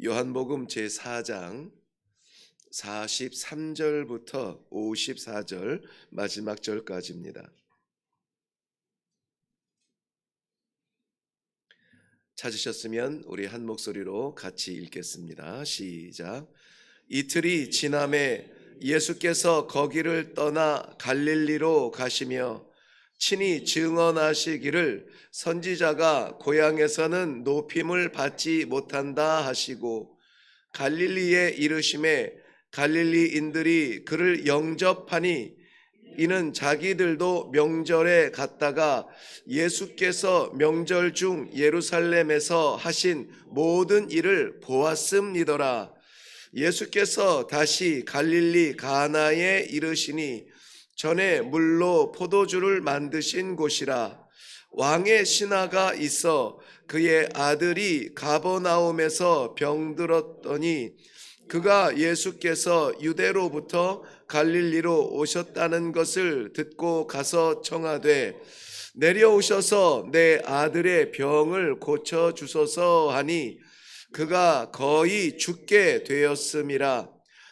요한복음 제4장 43절부터 54절 마지막 절까지입니다. 찾으셨으면 우리 한 목소리로 같이 읽겠습니다. 시작. 이틀이 지남에 예수께서 거기를 떠나 갈릴리로 가시며 친히 증언하시기를 선지자가 고향에서는 높임을 받지 못한다 하시고, 갈릴리에 이르심에 갈릴리인들이 그를 영접하니 이는 자기들도 명절에 갔다가 예수께서 명절 중 예루살렘에서 하신 모든 일을 보았음이더라. 예수께서 다시 갈릴리 가나에 이르시니 전에 물로 포도주를 만드신 곳이라. 왕의 신하가 있어 그의 아들이 가버나움에서 병들었더니 그가 예수께서 유대로부터 갈릴리로 오셨다는 것을 듣고 가서 청하되 내려오셔서 내 아들의 병을 고쳐 주소서 하니 그가 거의 죽게 되었음이라.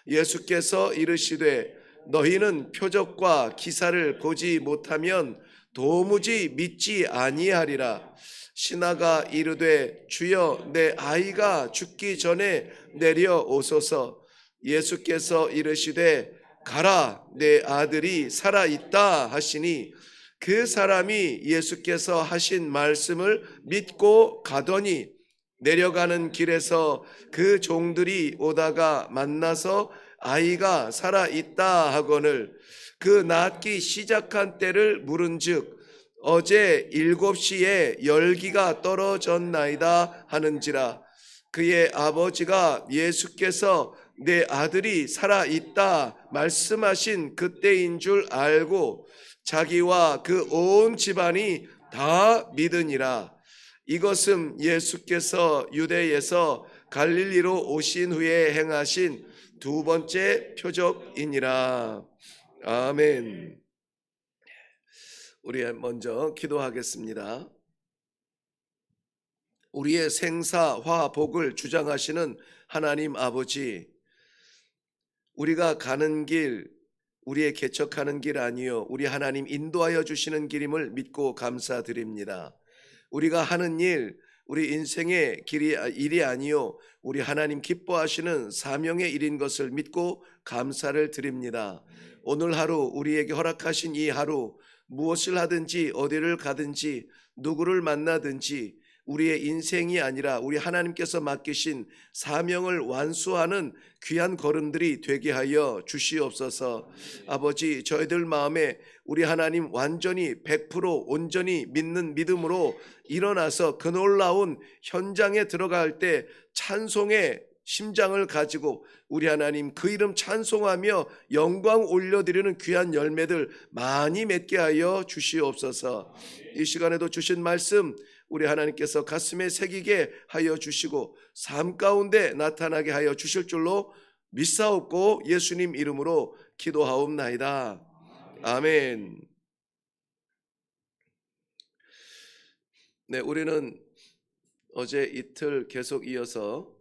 예수께서 이르시되 너희는 표적과 기사를 보지 못하면 도무지 믿지 아니하리라. 신하가 이르되 주여 내 아이가 죽기 전에 내려오소서. 예수께서 이르시되 가라 내 아들이 살아있다 하시니 그 사람이 예수께서 하신 말씀을 믿고 가더니 내려가는 길에서 그 종들이 오다가 만나서 아이가 살아있다 하거늘 그 낫기 시작한 때를 물은즉 어제 7시에 열기가 떨어졌나이다 하는지라. 그의 아버지가 예수께서 내 아들이 살아있다 말씀하신 그때인 줄 알고 자기와 그 온 집안이 다 믿으니라. 이것은 예수께서 유대에서 갈릴리로 오신 후에 행하신 두 번째 표적이니라. 아멘. 우리 먼저 기도하겠습니다. 우리의 생사 화복을 주장하시는 하나님 아버지, 우리가 가는 길, 우리의 개척하는 길 아니요 우리 하나님 인도하여 주시는 길임을 믿고 감사드립니다. 우리가 하는 일, 우리 인생의 일이 아니요 우리 하나님 기뻐하시는 사명의 일인 것을 믿고 감사를 드립니다. 오늘 하루 우리에게 허락하신 이 하루 무엇을 하든지 어디를 가든지 누구를 만나든지 우리의 인생이 아니라 우리 하나님께서 맡기신 사명을 완수하는 귀한 걸음들이 되게 하여 주시옵소서. 아버지, 저희들 마음에 우리 하나님 완전히 100% 온전히 믿는 믿음으로 일어나서 그 놀라운 현장에 들어갈 때 찬송의 심장을 가지고 우리 하나님 그 이름 찬송하며 영광 올려드리는 귀한 열매들 많이 맺게 하여 주시옵소서. 이 시간에도 주신 말씀 우리 하나님께서 가슴에 새기게 하여 주시고 삶 가운데 나타나게 하여 주실 줄로 믿사옵고 예수님 이름으로 기도하옵나이다. 아멘. 네, 우리는 어제 이틀 계속 이어서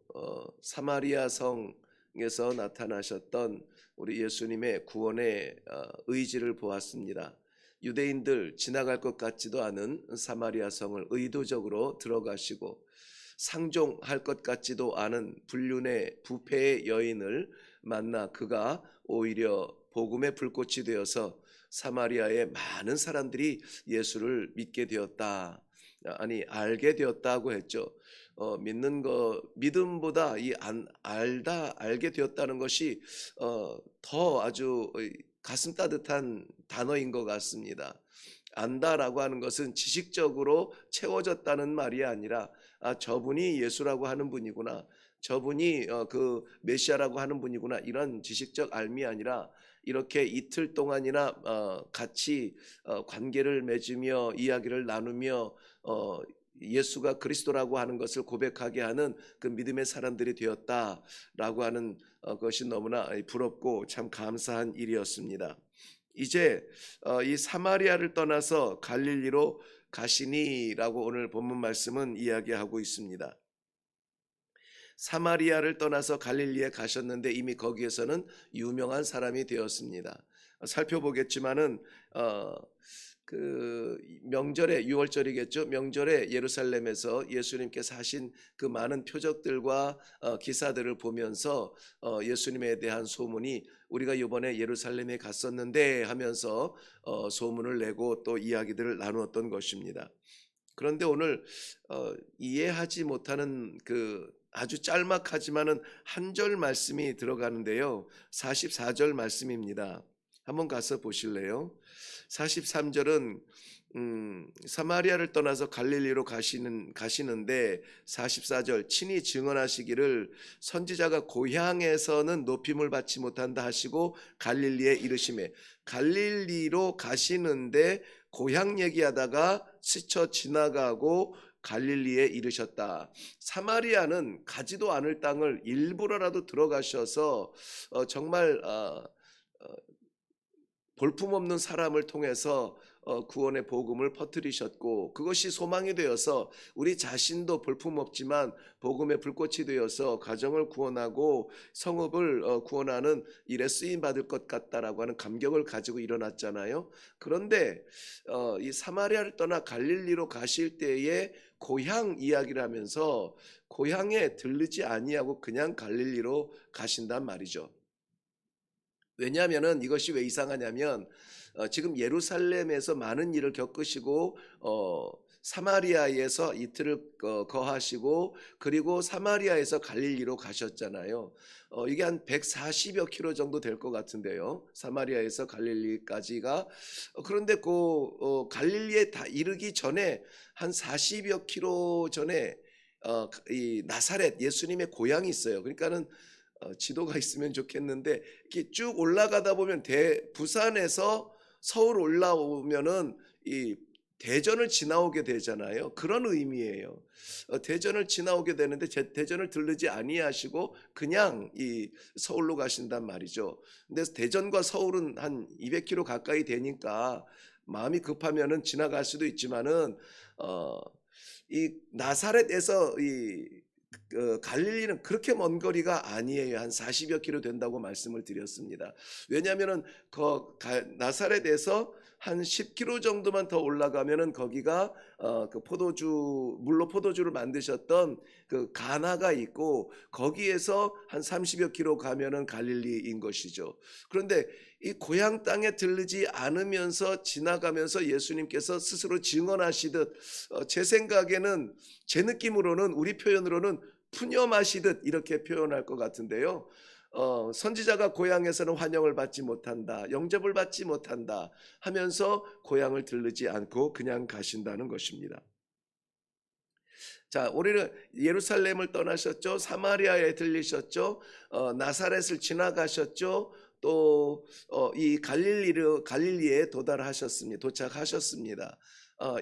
사마리아 성에서 나타나셨던 우리 예수님의 구원의 의지를 보았습니다. 유대인들 지나갈 것 같지도 않은 사마리아 성을 의도적으로 들어가시고 상종할 것 같지도 않은 불륜의 부패의 여인을 만나 그가 오히려 복음의 불꽃이 되어서 사마리아의 많은 사람들이 예수를 믿게 되었다. 아니 알게 되었다고 했죠. 믿는 거 믿음보다 이 알게 되었다는 것이 더 아주 가슴 따뜻한 단어인 것 같습니다. 안다라고 하는 것은 지식적으로 채워졌다는 말이 아니라 저분이 예수라고 하는 분이구나, 저분이 그 메시아라고 하는 분이구나, 이런 지식적 알미 아니라 이렇게 이틀 동안이나 같이 관계를 맺으며 이야기를 나누며 예수가 그리스도라고 하는 것을 고백하게 하는 그 믿음의 사람들이 되었다라고 하는 것이 너무나 부럽고 참 감사한 일이었습니다. 이제 이 사마리아를 떠나서 갈릴리로 가시니라고 오늘 본문 말씀은 이야기하고 있습니다. 사마리아를 떠나서 갈릴리에 가셨는데 이미 거기에서는 유명한 사람이 되었습니다. 살펴보겠지만은 그 명절에, 유월절이겠죠. 명절에 예루살렘에서 예수님께서 하신 그 많은 표적들과 기사들을 보면서 예수님에 대한 소문이, 우리가 이번에 예루살렘에 갔었는데 하면서 소문을 내고 또 이야기들을 나누었던 것입니다. 그런데 오늘 이해하지 못하는 그 아주 짤막하지만은 한 절 말씀이 들어가는데요. 44절 말씀입니다. 한번 가서 보실래요? 43절은 사마리아를 떠나서 갈릴리로 가시는데, 44절 친히 증언하시기를 선지자가 고향에서는 높임을 받지 못한다 하시고 갈릴리에 이르시매. 갈릴리로 가시는데 고향 얘기하다가 스쳐 지나가고 갈릴리에 이르셨다. 사마리아는 가지도 않을 땅을 일부러라도 들어가셔서 정말 볼품없는 사람을 통해서 구원의 복음을 퍼뜨리셨고, 그것이 소망이 되어서 우리 자신도 볼품없지만 복음의 불꽃이 되어서 가정을 구원하고 성읍을 구원하는 일에 쓰임 받을 것 같다라고 하는 감격을 가지고 일어났잖아요. 그런데 이 사마리아를 떠나 갈릴리로 가실 때에 고향 이야기를 하면서 고향에 들르지 아니하고 그냥 갈릴리로 가신단 말이죠. 왜냐하면은 이것이 왜 이상하냐면 지금 예루살렘에서 많은 일을 겪으시고 사마리아에서 이틀을 거하시고, 그리고 사마리아에서 갈릴리로 가셨잖아요. 이게 한 140여 킬로 정도 될 것 같은데요. 사마리아에서 갈릴리까지가. 그런데 그 갈릴리에 다 이르기 전에 한 40여 킬로 전에 이 나사렛, 예수님의 고향이 있어요. 그러니까는 지도가 있으면 좋겠는데, 이렇게 쭉 올라가다 보면 부산에서 서울 올라오면은 이 대전을 지나오게 되잖아요. 그런 의미예요. 대전을 지나오게 되는데 대전을 들르지 아니하시고 그냥 이 서울로 가신단 말이죠. 근데 대전과 서울은 한 200km 가까이 되니까 마음이 급하면은 지나갈 수도 있지만은 이 나사렛에서 이 갈릴리는 그렇게 먼 거리가 아니에요. 한 40여 킬로 된다고 말씀을 드렸습니다. 왜냐하면은 나사렛에서 한 10km 정도만 더 올라가면은 거기가 그 물로 포도주를 만드셨던 그 가나가 있고, 거기에서 한 30여 킬로 가면은 갈릴리인 것이죠. 그런데 이 고향 땅에 들르지 않으면서 지나가면서 예수님께서 스스로 증언하시듯, 제 생각에는, 제 느낌으로는, 우리 표현으로는 푸념하시듯 이렇게 표현할 것 같은데요. 선지자가 고향에서는 환영을 받지 못한다, 영접을 받지 못한다 하면서 고향을 들르지 않고 그냥 가신다는 것입니다. 자, 우리는 예루살렘을 떠나셨죠. 사마리아에 들리셨죠. 나사렛을 지나가셨죠. 또 이 갈릴리에 도착하셨습니다.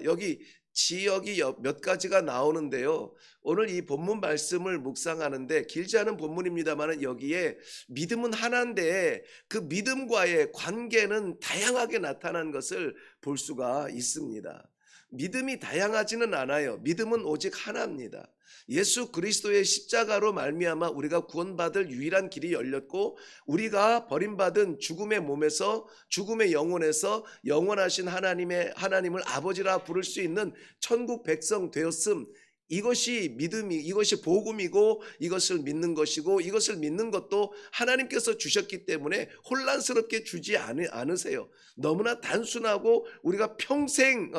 여기 지역이 몇 가지가 나오는데요. 오늘 이 본문 말씀을 묵상하는데, 길지 않은 본문입니다만 여기에 믿음은 하나인데 그 믿음과의 관계는 다양하게 나타난 것을 볼 수가 있습니다. 믿음이 다양하지는 않아요. 믿음은 오직 하나입니다. 예수 그리스도의 십자가로 말미암아 우리가 구원받을 유일한 길이 열렸고, 우리가 버림받은 죽음의 몸에서, 죽음의 영혼에서 영원하신 하나님을 아버지라 부를 수 있는 천국 백성 되었음. 이것이 믿음이, 이것이 복음이고, 이것을 믿는 것이고, 이것을 믿는 것도 하나님께서 주셨기 때문에 혼란스럽게 주지 않으세요. 너무나 단순하고 우리가 평생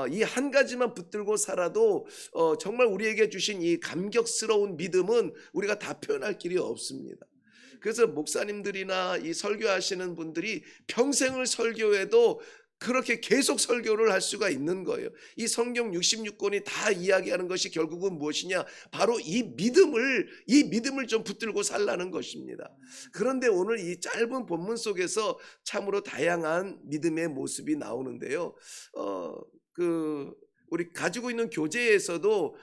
이 한 가지만 붙들고 살아도 정말 우리에게 주신 이 감격스러운 믿음은 우리가 다 표현할 길이 없습니다. 그래서 목사님들이나 이 설교하시는 분들이 평생을 설교해도 그렇게 계속 설교를 할 수가 있는 거예요. 이 성경 66권이 다 이야기하는 것이 결국은 무엇이냐? 바로 이 믿음을 좀 붙들고 살라는 것입니다. 그런데 오늘 이 짧은 본문 속에서 참으로 다양한 믿음의 모습이 나오는데요. 우리 가지고 있는 교재에서도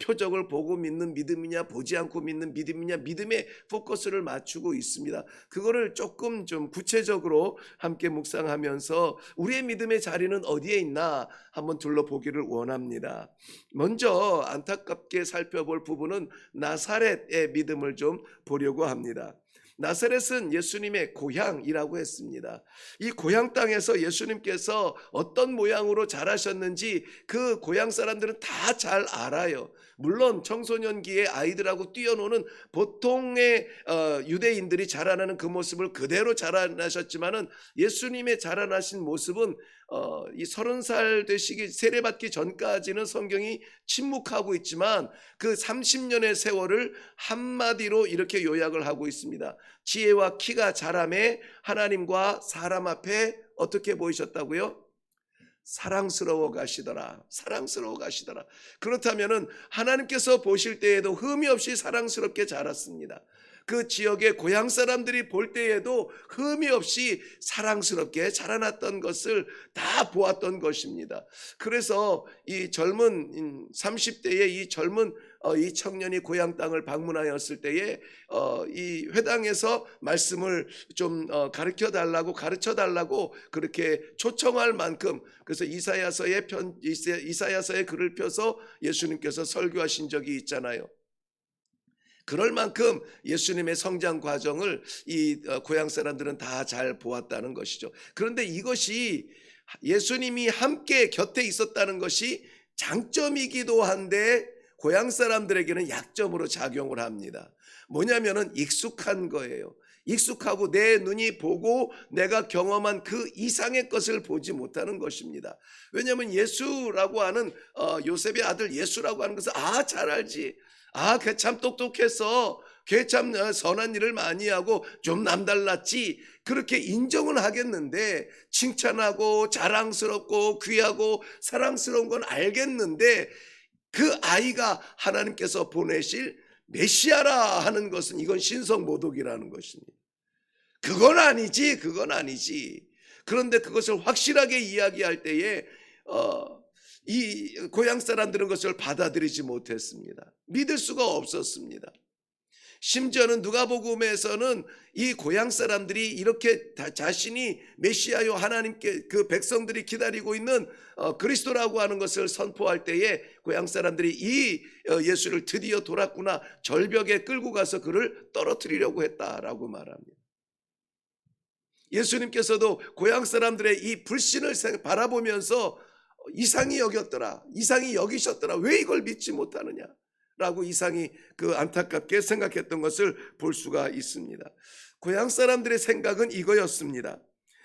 표적을 보고 믿는 믿음이냐 보지 않고 믿는 믿음이냐 믿음에 포커스를 맞추고 있습니다. 그거를 조금 좀 구체적으로 함께 묵상하면서 우리의 믿음의 자리는 어디에 있나 한번 둘러보기를 원합니다. 먼저 안타깝게 살펴볼 부분은 나사렛의 믿음을 좀 보려고 합니다. 나사렛은 예수님의 고향이라고 했습니다. 이 고향 땅에서 예수님께서 어떤 모양으로 자라셨는지 그 고향 사람들은 다 잘 알아요. 물론 청소년기에 아이들하고 뛰어노는 보통의 유대인들이 자라나는 그 모습을 그대로 자라나셨지만은 예수님의 자라나신 모습은 이 30살 되시기 세례받기 전까지는 성경이 침묵하고 있지만 그 30년의 세월을 한마디로 이렇게 요약을 하고 있습니다. 지혜와 키가 자라매 하나님과 사람 앞에 어떻게 보이셨다고요? 사랑스러워 가시더라. 사랑스러워 가시더라. 그렇다면은 하나님께서 보실 때에도 흠이 없이 사랑스럽게 자랐습니다. 그 지역의 고향 사람들이 볼 때에도 흠이 없이 사랑스럽게 자라났던 것을 다 보았던 것입니다. 그래서 이 젊은 30대의 이 젊은 이 청년이 고향 땅을 방문하였을 때에 이 회당에서 말씀을 좀 가르쳐 달라고 그렇게 초청할 만큼, 그래서 이사야서의 글을 펴서 예수님께서 설교하신 적이 있잖아요. 그럴 만큼 예수님의 성장 과정을 이 고향 사람들은 다 잘 보았다는 것이죠. 그런데 이것이 예수님이 함께 곁에 있었다는 것이 장점이기도 한데 고향 사람들에게는 약점으로 작용을 합니다. 뭐냐면은 익숙한 거예요. 익숙하고 내 눈이 보고 내가 경험한 그 이상의 것을 보지 못하는 것입니다. 왜냐하면 예수라고 하는 요셉의 아들 예수라고 하는 것을 잘 알지. 걔 참 똑똑해서 걔 참 선한 일을 많이 하고 좀 남달랐지, 그렇게 인정은 하겠는데, 칭찬하고 자랑스럽고 귀하고 사랑스러운 건 알겠는데, 그 아이가 하나님께서 보내실 메시아라 하는 것은 이건 신성모독이라는 것입니다. 그건 아니지. 그런데 그것을 확실하게 이야기할 때에 이 고향 사람들은 그것을 받아들이지 못했습니다. 믿을 수가 없었습니다. 심지어는 누가복음에서는 이 고향 사람들이 이렇게 자신이 메시아요, 하나님께 그 백성들이 기다리고 있는 그리스도라고 하는 것을 선포할 때에 고향 사람들이 이 예수를 드디어 돌았구나, 절벽에 끌고 가서 그를 떨어뜨리려고 했다라고 말합니다. 예수님께서도 고향 사람들의 이 불신을 바라보면서 이상히 여기셨더라. 왜 이걸 믿지 못하느냐 라고 이상히 안타깝게 생각했던 것을 볼 수가 있습니다. 고향 사람들의 생각은 이거였습니다.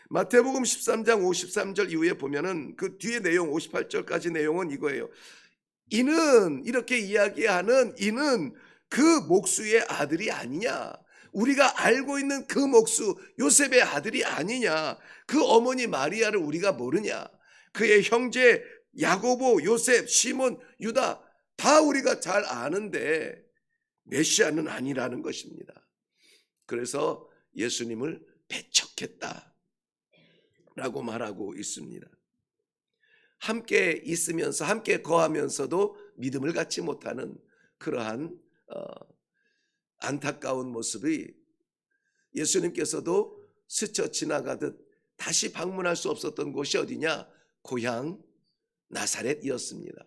마태복음 13장 53절 이후에 보면은 그 뒤에 내용 58절까지 내용은 이거예요. 이렇게 이야기하는 이는 그 목수의 아들이 아니냐, 우리가 알고 있는 그 목수 요셉의 아들이 아니냐, 그 어머니 마리아를 우리가 모르냐, 그의 형제 야고보, 요셉, 시몬, 유다 다 우리가 잘 아는데 메시아는 아니라는 것입니다. 그래서 예수님을 배척했다 라고 말하고 있습니다. 함께 있으면서 함께 거하면서도 믿음을 갖지 못하는 그러한 안타까운 모습이 예수님께서도 스쳐 지나가듯 다시 방문할 수 없었던 곳이 어디냐? 고향 나사렛이었습니다.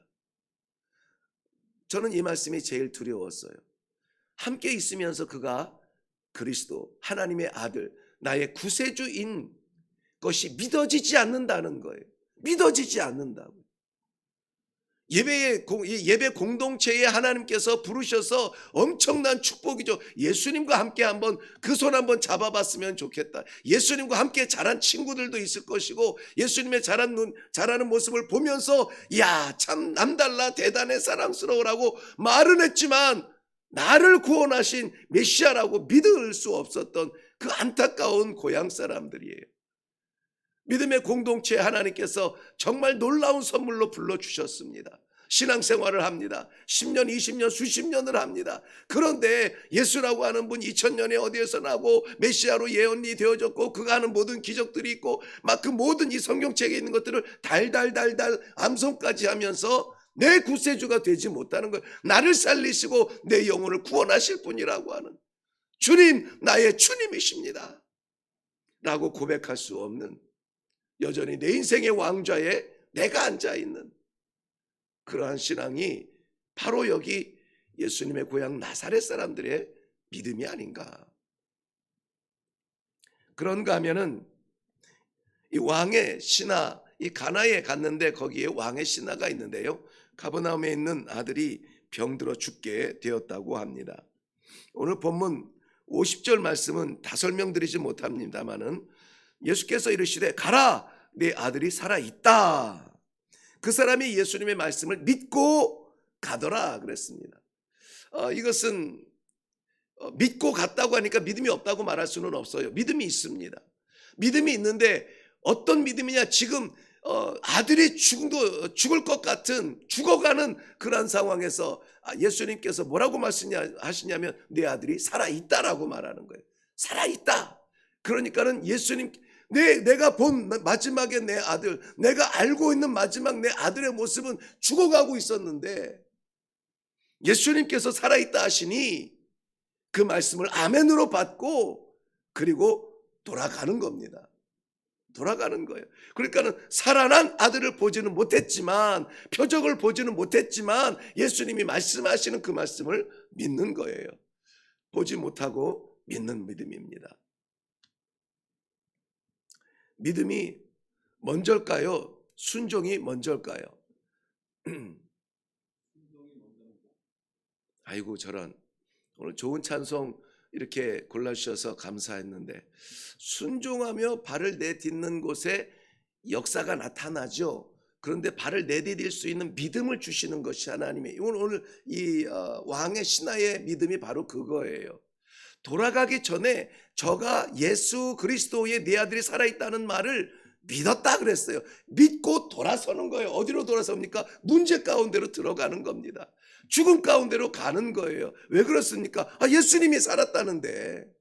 저는 이 말씀이 제일 두려웠어요. 함께 있으면서 그가 그리스도, 하나님의 아들, 나의 구세주인 것이 믿어지지 않는다는 거예요. 믿어지지 않는다고. 예배 공동체에 하나님께서 부르셔서 엄청난 축복이죠. 예수님과 함께 한번 그 손 한번 잡아봤으면 좋겠다. 예수님과 함께 자란 친구들도 있을 것이고, 예수님의 자라는 모습을 보면서 야, 참 남달라, 대단해, 사랑스러워라고 말은 했지만 나를 구원하신 메시아라고 믿을 수 없었던 그 안타까운 고향 사람들이에요. 믿음의 공동체에 하나님께서 정말 놀라운 선물로 불러주셨습니다. 신앙생활을 합니다. 10년, 20년, 수십 년을 합니다. 그런데 예수라고 하는 분 2000년에 어디에서 나고 메시아로 예언이 되어졌고 그가 하는 모든 기적들이 있고 막 그 모든 이 성경책에 있는 것들을 달달달달 암송까지 하면서 내 구세주가 되지 못하는 거예요. 나를 살리시고 내 영혼을 구원하실 분이라고 하는 주님, 나의 주님이십니다 라고 고백할 수 없는, 여전히 내 인생의 왕좌에 내가 앉아있는 그러한 신앙이 바로 여기 예수님의 고향 나사렛 사람들의 믿음이 아닌가. 그런가 하면은 이 왕의 신하, 이 가나에 갔는데 거기에 왕의 신하가 있는데요, 가버나움에 있는 아들이 병들어 죽게 되었다고 합니다. 오늘 본문 50절 말씀은 다 설명드리지 못합니다마는 예수께서 이르시되 가라, 내 아들이 살아있다. 그 사람이 예수님의 말씀을 믿고 가더라 그랬습니다. 이것은 믿고 갔다고 하니까 믿음이 없다고 말할 수는 없어요. 믿음이 있습니다. 믿음이 있는데 어떤 믿음이냐, 지금 아들이 죽을 것 같은, 죽어가는 그런 상황에서 예수님께서 뭐라고 말씀하시냐면 내 아들이 살아있다라고 말하는 거예요. 살아있다. 그러니까는 예수님, 내가 본 마지막에 내 아들, 내가 알고 있는 마지막 내 아들의 모습은 죽어가고 있었는데 예수님께서 살아있다 하시니 그 말씀을 아멘으로 받고 그리고 돌아가는 겁니다. 돌아가는 거예요. 그러니까는 살아난 아들을 보지는 못했지만, 표적을 보지는 못했지만 예수님이 말씀하시는 그 말씀을 믿는 거예요. 보지 못하고 믿는 믿음입니다. 믿음이 먼저일까요? 순종이 먼저일까요? 아이고 저런, 오늘 좋은 찬송 이렇게 골라주셔서 감사했는데, 순종하며 발을 내딛는 곳에 역사가 나타나죠. 그런데 발을 내디딜 수 있는 믿음을 주시는 것이 하나님의, 오늘 이 왕의 신하의 믿음이 바로 그거예요. 돌아가기 전에 저가 예수 그리스도의 내 아들이 살아있다는 말을 믿었다 그랬어요. 믿고 돌아서는 거예요. 어디로 돌아섭니까? 문제 가운데로 들어가는 겁니다. 죽음 가운데로 가는 거예요. 왜 그렇습니까? 예수님이 살았다는데,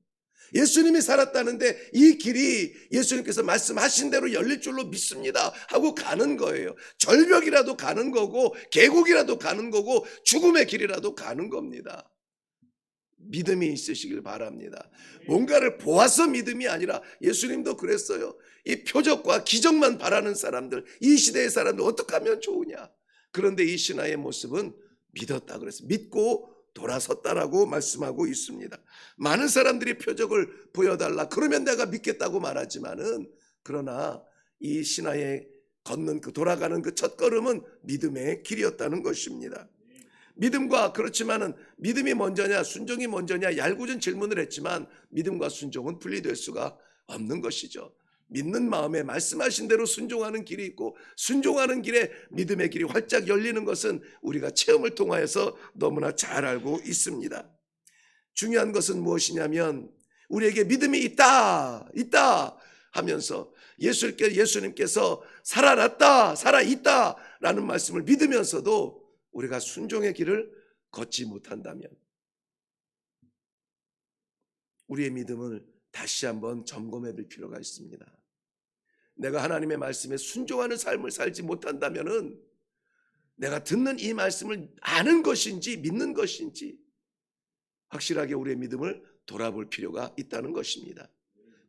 예수님이 살았다는데 이 길이 예수님께서 말씀하신 대로 열릴 줄로 믿습니다 하고 가는 거예요. 절벽이라도 가는 거고 계곡이라도 가는 거고 죽음의 길이라도 가는 겁니다. 믿음이 있으시길 바랍니다. 뭔가를 보아서 믿음이 아니라, 예수님도 그랬어요. 이 표적과 기적만 바라는 사람들, 이 시대의 사람들 어떻게 하면 좋으냐. 그런데 이 신하의 모습은 믿었다 그랬어요. 믿고 돌아섰다라고 말씀하고 있습니다. 많은 사람들이 표적을 보여달라 그러면 내가 믿겠다고 말하지만은, 그러나 이 신하의 걷는 그 돌아가는 그 첫걸음은 믿음의 길이었다는 것입니다. 믿음과, 그렇지만은 믿음이 먼저냐 순종이 먼저냐 얄궂은 질문을 했지만 믿음과 순종은 분리될 수가 없는 것이죠. 믿는 마음에 말씀하신 대로 순종하는 길이 있고, 순종하는 길에 믿음의 길이 활짝 열리는 것은 우리가 체험을 통하여서 너무나 잘 알고 있습니다. 중요한 것은 무엇이냐면, 우리에게 믿음이 있다 하면서 예수님께서 살아났다, 살아있다 라는 말씀을 믿으면서도 우리가 순종의 길을 걷지 못한다면 우리의 믿음을 다시 한번 점검해 볼 필요가 있습니다. 내가 하나님의 말씀에 순종하는 삶을 살지 못한다면은 내가 듣는 이 말씀을 아는 것인지 믿는 것인지 확실하게 우리의 믿음을 돌아볼 필요가 있다는 것입니다.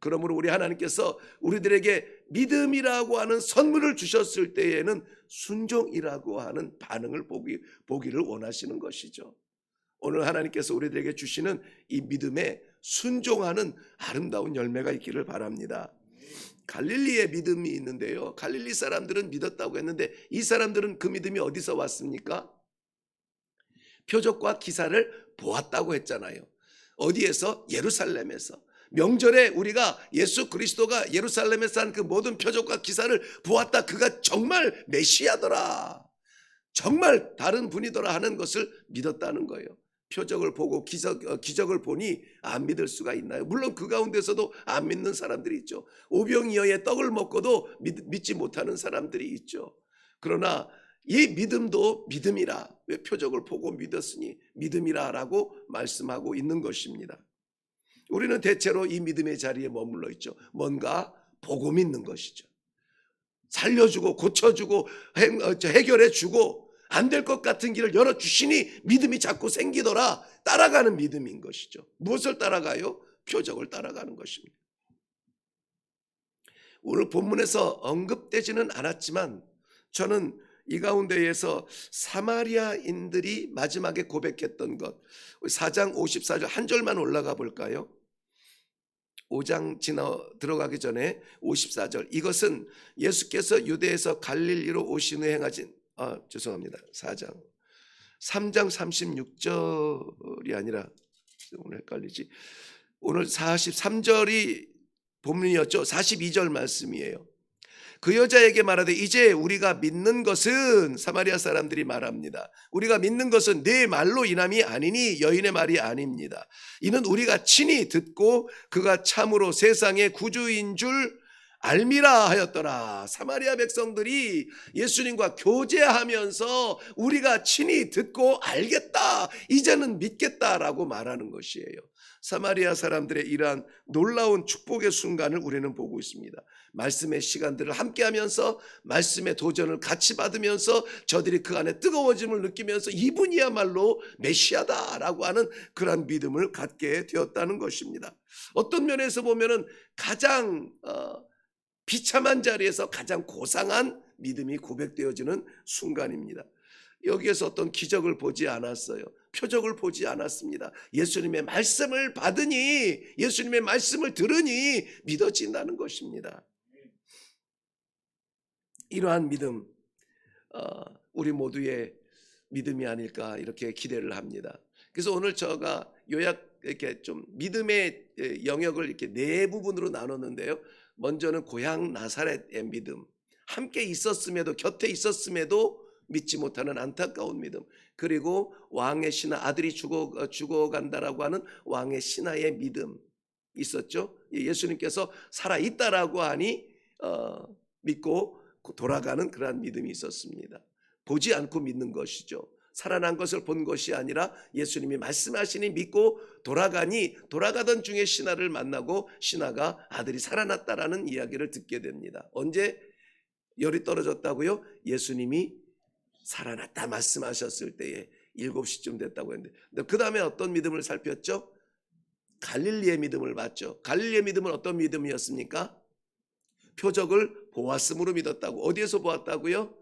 그러므로 우리 하나님께서 우리들에게 믿음이라고 하는 선물을 주셨을 때에는 순종이라고 하는 반응을 보기를 원하시는 것이죠. 오늘 하나님께서 우리들에게 주시는 이 믿음에 순종하는 아름다운 열매가 있기를 바랍니다. 갈릴리의 믿음이 있는데요, 갈릴리 사람들은 믿었다고 했는데 이 사람들은 그 믿음이 어디서 왔습니까? 표적과 기사를 보았다고 했잖아요. 어디에서? 예루살렘에서. 명절에 우리가 예수 그리스도가 예루살렘에서 한 그 모든 표적과 기사를 보았다, 그가 정말 메시아더라, 정말 다른 분이더라 하는 것을 믿었다는 거예요. 표적을 보고 기적을 보니 안 믿을 수가 있나요? 물론 그 가운데서도 안 믿는 사람들이 있죠. 오병이어의 떡을 먹고도 믿지 못하는 사람들이 있죠. 그러나 이 믿음도 믿음이라. 왜 표적을 보고 믿었으니 믿음이라라고 말씀하고 있는 것입니다. 우리는 대체로 이 믿음의 자리에 머물러 있죠. 뭔가 보고 믿는 것이죠. 살려주고 고쳐주고 해결해주고 안 될 것 같은 길을 열어주시니 믿음이 자꾸 생기더라. 따라가는 믿음인 것이죠. 무엇을 따라가요? 표적을 따라가는 것입니다. 오늘 본문에서 언급되지는 않았지만 저는 이 가운데에서 사마리아인들이 마지막에 고백했던 것, 4장 54절 한 절만 올라가 볼까요? 5장 들어가기 전에 54절, 이것은 예수께서 유대에서 갈릴리로 오신 후에 행하신, 죄송합니다, 4장 3장 36절이 아니라 오늘 헷갈리지. 오늘 43절이 본문이었죠. 42절 말씀이에요. 그 여자에게 말하되 이제 우리가 믿는 것은, 사마리아 사람들이 말합니다, 우리가 믿는 것은 네 말로 인함이 아니니 여인의 말이 아닙니다. 이는 우리가 친히 듣고 그가 참으로 세상의 구주인 줄 알미라 하였더라. 사마리아 백성들이 예수님과 교제하면서 우리가 친히 듣고 알겠다, 이제는 믿겠다라고 말하는 것이에요. 사마리아 사람들의 이러한 놀라운 축복의 순간을 우리는 보고 있습니다. 말씀의 시간들을 함께하면서 말씀의 도전을 같이 받으면서 저들이 그 안에 뜨거워짐을 느끼면서 이분이야말로 메시아다라고 하는 그런 믿음을 갖게 되었다는 것입니다. 어떤 면에서 보면은 가장 비참한 자리에서 가장 고상한 믿음이 고백되어지는 순간입니다. 여기에서 어떤 기적을 보지 않았어요. 표적을 보지 않았습니다. 예수님의 말씀을 받으니, 예수님의 말씀을 들으니 믿어진다는 것입니다. 이러한 믿음, 우리 모두의 믿음이 아닐까 이렇게 기대를 합니다. 그래서 오늘 제가 요약 이렇게 좀 믿음의 영역을 이렇게 네 부분으로 나눴는데요. 먼저는 고향 나사렛의 믿음, 함께 있었음에도, 곁에 있었음에도 믿지 못하는 안타까운 믿음, 그리고 왕의 신하, 아들이 죽어간다라고 하는 왕의 신하의 믿음 있었죠. 예수님께서 살아있다라고 하니 믿고 돌아가는 그러한 믿음이 있었습니다. 보지 않고 믿는 것이죠. 살아난 것을 본 것이 아니라 예수님이 말씀하시니 믿고 돌아가니, 돌아가던 중에 신하를 만나고 신하가 아들이 살아났다라는 이야기를 듣게 됩니다. 언제 열이 떨어졌다고요? 예수님이 살아났다 말씀하셨을 때에 7시쯤 됐다고 했는데, 그 다음에 어떤 믿음을 살폈죠? 갈릴리의 믿음을 봤죠. 갈릴리의 믿음은 어떤 믿음이었습니까? 표적을 보았음으로 믿었다고. 어디에서 보았다고요?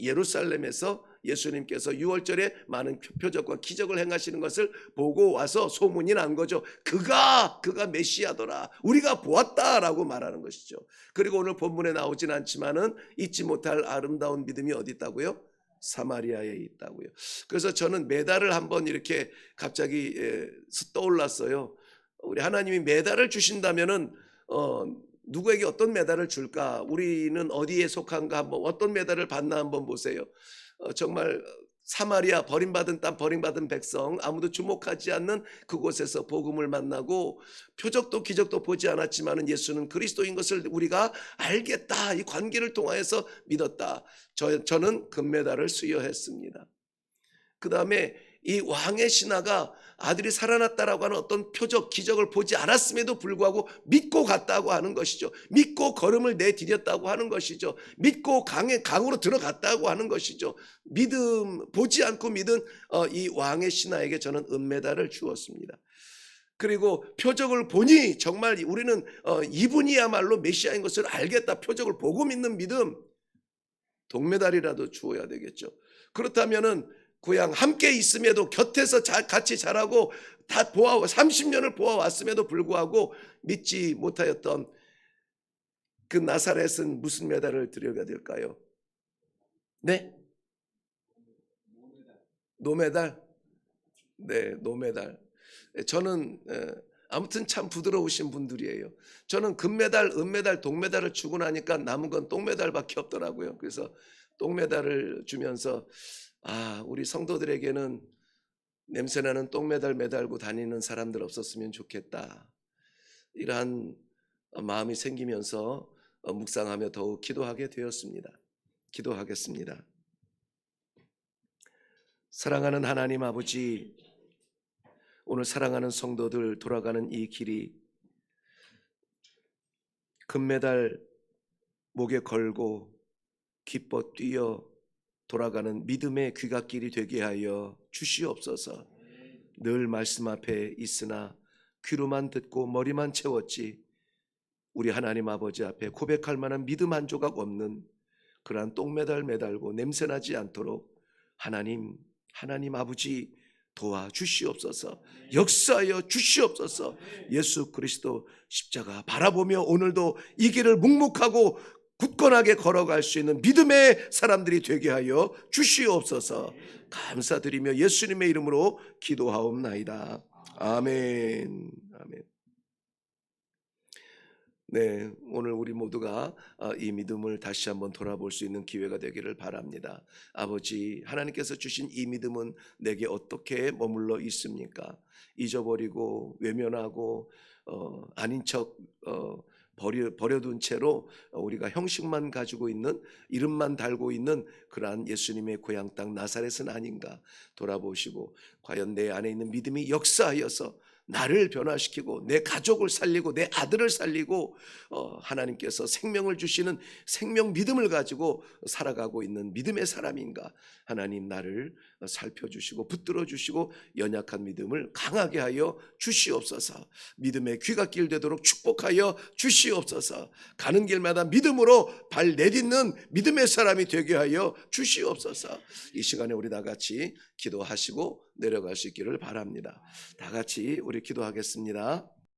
예루살렘에서 예수님께서 6월절에 많은 표적과 기적을 행하시는 것을 보고 와서 소문이 난 거죠. 그가 메시아더라, 우리가 보았다라고 말하는 것이죠. 그리고 오늘 본문에 나오진 않지만은 잊지 못할 아름다운 믿음이 어디 있다고요? 사마리아에 있다고요. 그래서 저는 메달을 한번 이렇게 갑자기 떠올랐어요. 우리 하나님이 메달을 주신다면은 누구에게 어떤 메달을 줄까? 우리는 어디에 속한가? 한번 어떤 메달을 받나 한번 보세요. 정말 사마리아, 버림받은 땅, 버림받은 백성, 아무도 주목하지 않는 그곳에서 복음을 만나고 표적도 기적도 보지 않았지만 예수는 그리스도인 것을 우리가 알겠다, 이 관계를 통하여서 믿었다. 저는 금메달을 수여했습니다. 그 다음에 이 왕의 신하가 아들이 살아났다라고 하는 어떤 표적 기적을 보지 않았음에도 불구하고 믿고 갔다고 하는 것이죠. 믿고 걸음을 내디뎠다고 하는 것이죠. 믿고 강으로 들어갔다고 하는 것이죠. 믿음, 보지 않고 믿은 이 왕의 신하에게 저는 은메달을 주었습니다. 그리고 표적을 보니 정말 우리는 이분이야말로 메시아인 것을 알겠다, 표적을 보고 믿는 믿음, 동메달이라도 주어야 되겠죠. 그렇다면은 고향 함께 있음에도, 곁에서 같이 자라고 다 30년을 보아왔음에도 불구하고 믿지 못하였던 그 나사렛은 무슨 메달을 드려야 될까요? 네? 노메달? 네, 노메달. 저는 아무튼 참 부드러우신 분들이에요. 저는 금메달, 은메달, 동메달을 주고 나니까 남은 건 똥메달밖에 없더라고요. 그래서 똥메달을 주면서 우리 성도들에게는 냄새나는 똥메달 매달고 다니는 사람들 없었으면 좋겠다, 이러한 마음이 생기면서 묵상하며 더욱 기도하게 되었습니다. 기도하겠습니다. 사랑하는 하나님 아버지, 오늘 사랑하는 성도들 돌아가는 이 길이 금메달 목에 걸고 기뻐 뛰어 돌아가는 믿음의 귀갓길이 되게 하여 주시옵소서. 늘 말씀 앞에 있으나 귀로만 듣고 머리만 채웠지 우리 하나님 아버지 앞에 고백할 만한 믿음 한 조각 없는 그러한 똥메달 매달고 냄새나지 않도록 하나님 아버지 도와주시옵소서. 역사하여 주시옵소서. 예수 그리스도 십자가 바라보며 오늘도 이 길을 묵묵하고 굳건하게 걸어갈 수 있는 믿음의 사람들이 되게 하여 주시옵소서. 감사드리며 예수님의 이름으로 기도하옵나이다. 아멘. 아멘. 네, 오늘 우리 모두가 이 믿음을 다시 한번 돌아볼 수 있는 기회가 되기를 바랍니다. 아버지, 하나님께서 주신 이 믿음은 내게 어떻게 머물러 있습니까? 잊어버리고 외면하고 아닌 척 버려둔 채로 우리가 형식만 가지고 있는, 이름만 달고 있는 그러한 예수님의 고향 땅 나사렛은 아닌가 돌아보시고 과연 내 안에 있는 믿음이 역사하여서 나를 변화시키고 내 가족을 살리고 내 아들을 살리고 하나님께서 생명을 주시는 생명 믿음을 가지고 살아가고 있는 믿음의 사람인가. 하나님 나를 살펴주시고 붙들어 주시고 연약한 믿음을 강하게 하여 주시옵소서. 믿음의 귀갓길 되도록 축복하여 주시옵소서. 가는 길마다 믿음으로 발 내딛는 믿음의 사람이 되게 하여 주시옵소서. 이 시간에 우리 다 같이 기도하시고 내려갈 수 있기를 바랍니다. 다 같이 우리 기도하겠습니다.